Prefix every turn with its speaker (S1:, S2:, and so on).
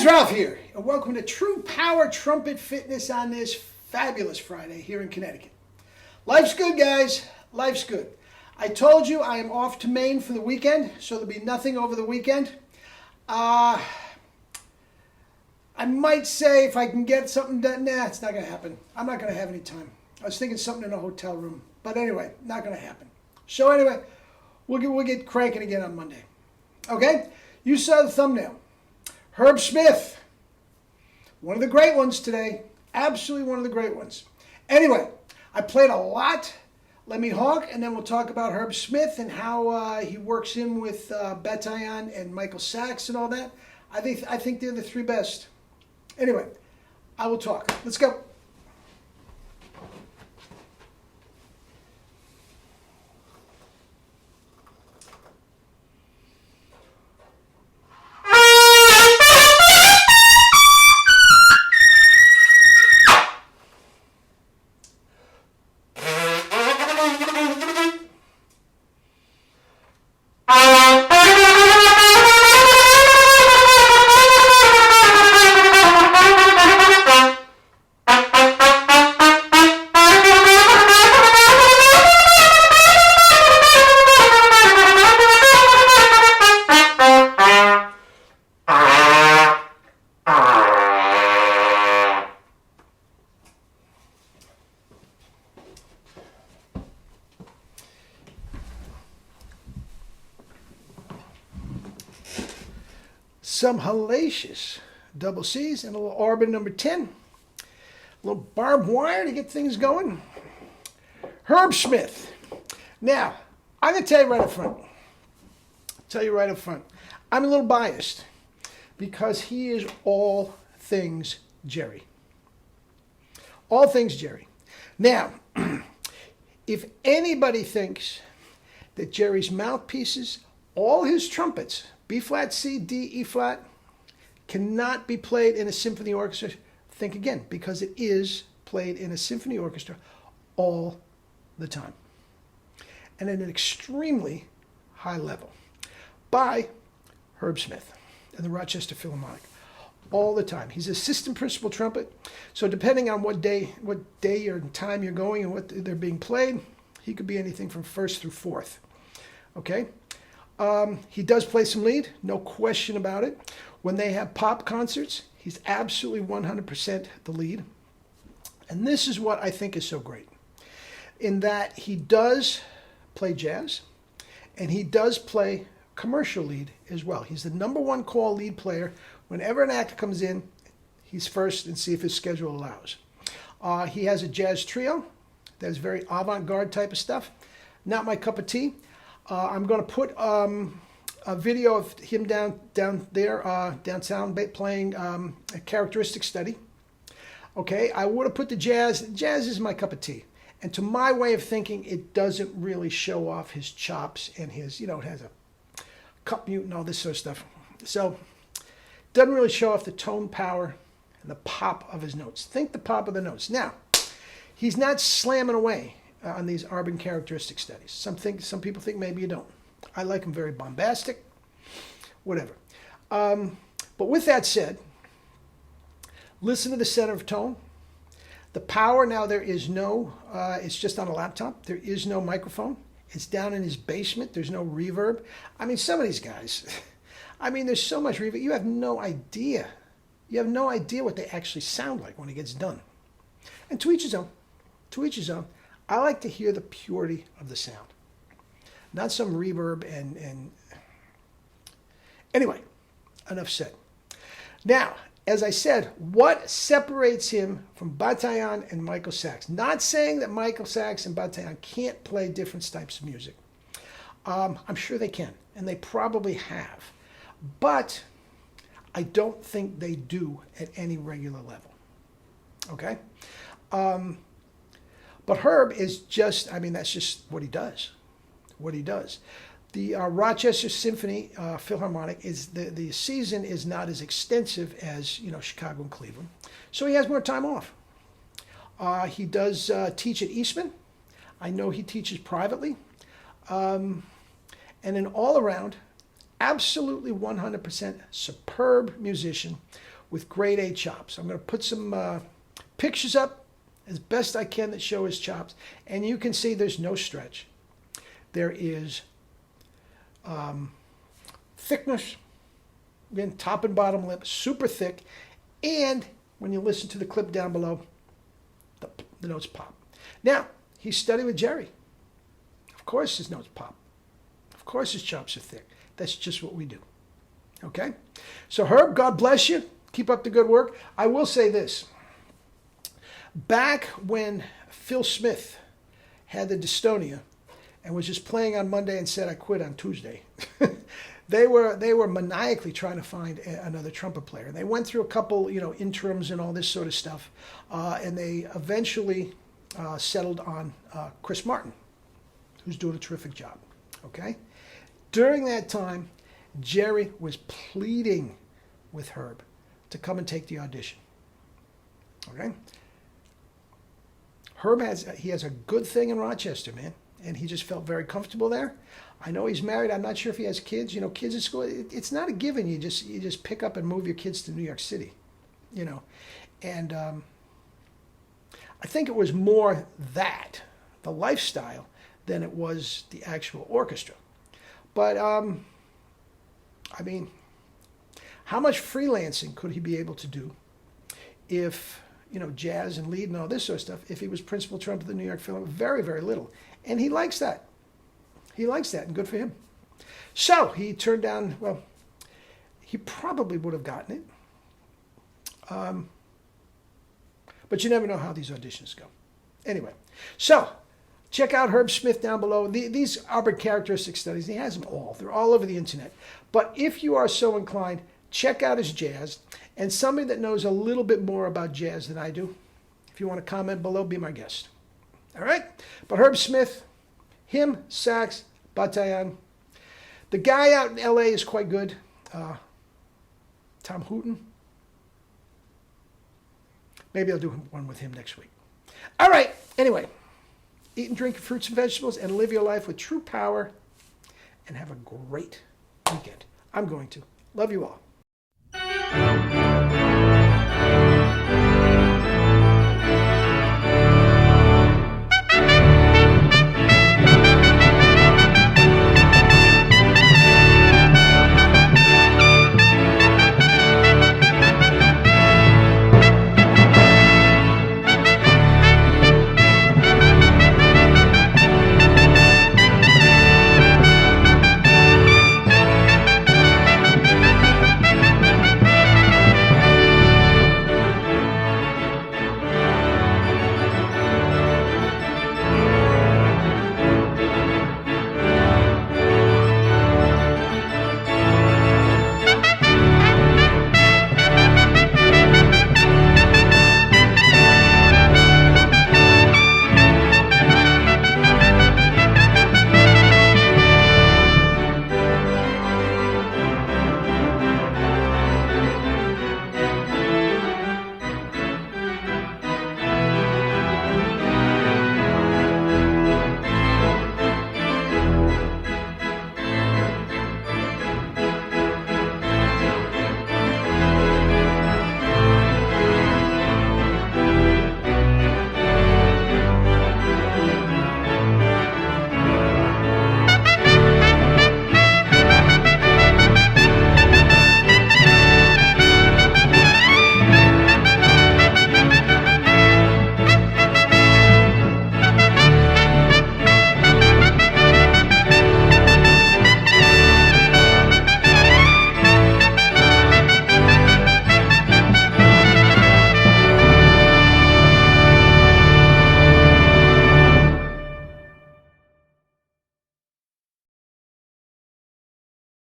S1: guys, Ralph here, and welcome to True Power Trumpet Fitness on this fabulous Friday here in Connecticut. Life's good, guys. Life's good. I told you I am off to Maine for the weekend, so there'll be nothing over the weekend. I might say if I can get something done, nah, it's not going to happen. I'm not going to have any time. I was thinking something in a hotel room, but anyway, not going to happen. So anyway, we'll get cranking again on Monday. Okay? You saw the thumbnail. Herb Smith, one of the great ones today. Absolutely one of the great ones. Anyway, I played a lot. Let me honk, and then we'll talk about Herb Smith and how he works in with Bataillon and Michael Sachs and all that. I think they're the three best. Anyway, I will talk. Let's go. Some hellacious double C's and a little Arbin number 10. A little barbed wire to get things going. Herb Smith. Now, I'm going to tell you right up front. I'm a little biased because he is all things Jerry. All things Jerry. Now, if anybody thinks that Jerry's mouthpieces, all his trumpets, B flat, C, D, E flat, cannot be played in a symphony orchestra, think again, because it is played in a symphony orchestra all the time. And at an extremely high level by Herb Smith and the Rochester Philharmonic. All the time. He's assistant principal trumpet, so depending on what day or time you're going and what they're being played, he could be anything from first through fourth. Okay? He does play some lead, no question about it. When they have pop concerts, he's absolutely 100% the lead. And this is what I think is so great, in that he does play jazz, and he does play commercial lead as well. He's the number one call lead player. Whenever an actor comes in, he's first and see if his schedule allows. He has a jazz trio that is very avant-garde type of stuff. Not my cup of tea. I'm going to put a video of him down there, downtown, playing a characteristic study. Okay, I would have put the jazz. Jazz is my cup of tea. And to my way of thinking, it doesn't really show off his chops and his, it has a cup mute and all this sort of stuff. So, doesn't really show off the tone power and the pop of his notes. Think the pop of the notes. Now, he's not slamming away on these Arbin characteristic studies. Some people think maybe you don't. I like them very bombastic, whatever. But with that said, listen to the center of tone. The power, now there is no, it's just on a laptop. There is no microphone. It's down in his basement. There's no reverb. I mean, some of these guys, there's so much reverb. You have no idea. You have no idea what they actually sound like when it gets done. And to each his own. To each his own. I like to hear the purity of the sound, not some reverb and anyway, enough said. Now, as I said, what separates him from Bataillon and Michael Sachs? Not saying that Michael Sachs and Bataillon can't play different types of music. I'm sure they can, and they probably have, but I don't think they do at any regular level. Okay? But Herb is just, that's just what he does. What he does. The Rochester Symphony Philharmonic, the season is not as extensive as, Chicago and Cleveland. So he has more time off. He does teach at Eastman. I know he teaches privately. And an all-around, absolutely 100% superb musician with grade A chops. I'm going to put some pictures up as best I can that show his chops. And you can see there's no stretch. There is thickness, again, top and bottom lip, super thick. And when you listen to the clip down below, the notes pop. Now, he studied with Jerry. Of course his notes pop. Of course his chops are thick. That's just what we do. Okay? So Herb, God bless you. Keep up the good work. I will say this. Back when Phil Smith had the dystonia and was just playing on Monday and said, I quit on Tuesday, they were maniacally trying to find another trumpet player. They went through a couple, interims and all this sort of stuff, and they eventually settled on Chris Martin, who's doing a terrific job. Okay? During that time, Jerry was pleading with Herb to come and take the audition. Okay? Herb has a good thing in Rochester, man, and he just felt very comfortable there. I know he's married. I'm not sure if he has kids. Kids at school. It's not a given. You just pick up and move your kids to New York City, and I think it was more that the lifestyle than it was the actual orchestra. But I mean, how much freelancing could he be able to do if jazz and lead and all this sort of stuff, if he was principal trumpet of the New York Philharmonic? Very, very little. And he likes that. He likes that, and good for him. So he turned down, well, he probably would have gotten it. But you never know how these auditions go. Anyway, so check out Herb Smith down below. These Albert characteristic studies, he has them all. They're all over the internet. But if you are so inclined, check out his jazz. And somebody that knows a little bit more about jazz than I do, if you want to comment below, be my guest. All right? But Herb Smith, him, sax, bataillon. The guy out in L.A. is quite good. Tom Hooten. Maybe I'll do one with him next week. All right. Anyway, eat and drink fruits and vegetables and live your life with true power and have a great weekend. I'm going to. Love you all.